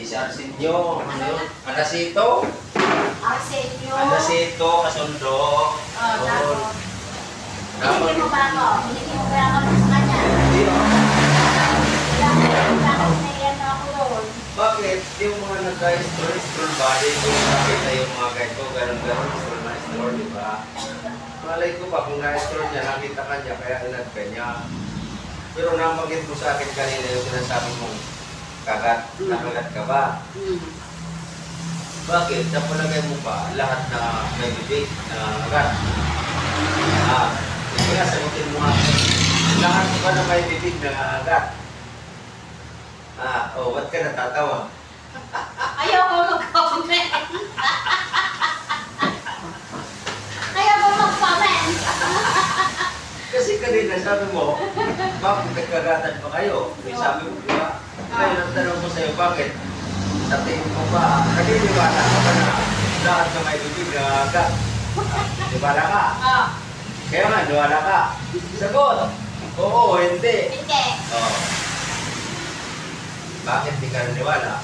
si Arsenio. Ano yun? Anasito. Arsenio. Anasito, Kasundo. Tapos. Binigyan mo ba ako? Binigyan mo ba ako sa kanya? Hindi Wala ako doon. Bakit? Yung mga nagka-stroll body, kung nakita yung mga guide ko, gano'n-gano'n, stroll na stroll, di ba? Malay ko pa, kung na-stroll niya, nakita ka niya, kaya inad ka niya. Pero namagit mo sa akin kanina yung sinasabi mong nakagat ka ba? Bakit? Napalagay mo ba lahat na may bibig na agat? Kaya sagutin mo nga, lahat ba na may bibig na agat? Ba't ka natatawa? Ayaw ko mag-comment. Ayaw ko mag-comment. Kasi kanina sabi mo, bakit nagkagatan pa kayo? May sabi mo, di ba? Ngayon ang tanong ko sa'yo, bakit? Sa tingin mo ba, naniniwala ka ba na lahat na may bibig na agat? Niwala ka? Kaya nga, niwala ka. Sagot! Oo, hindi. Hindi. Bakit di ka naniwala?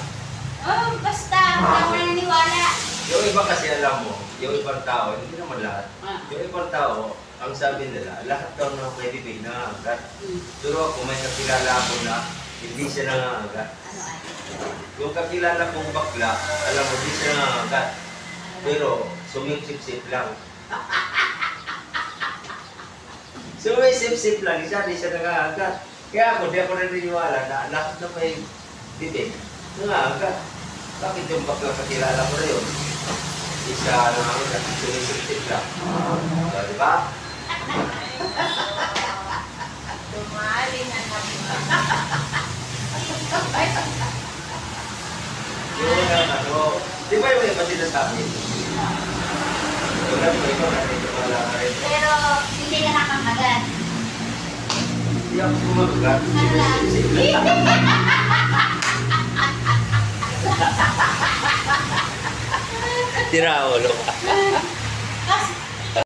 Basta. Hindi ako naniniwala. Yung iba kasi alam mo, yung ibang tao, hindi naman lahat. Yung ibang tao, ang sabi nila, lahat daw na may bibig na agat. Pero ako may nakilala ako na hindi siya nangangagat. Yung kakilala kong bakla, alam mo, hindi siya nangangagat. Pero sumipsip-sip lang. Sumisip-sip lang, isa di siya nangangagat. Kaya ako, di ako naniniwala na lahat na may bibig nangangagat. Bakit yung bakla kakilala ko na yun? Isa nangangagat, sumisip-sip lang. Diba? Dumaling na namin. Yung di ba yung iba sinasabi? Wala mo ikaw natin wala ka rin. Pero hindi ka nakakagat. Hindi ako sumagat. Sinisip lang. Tira ulo ka.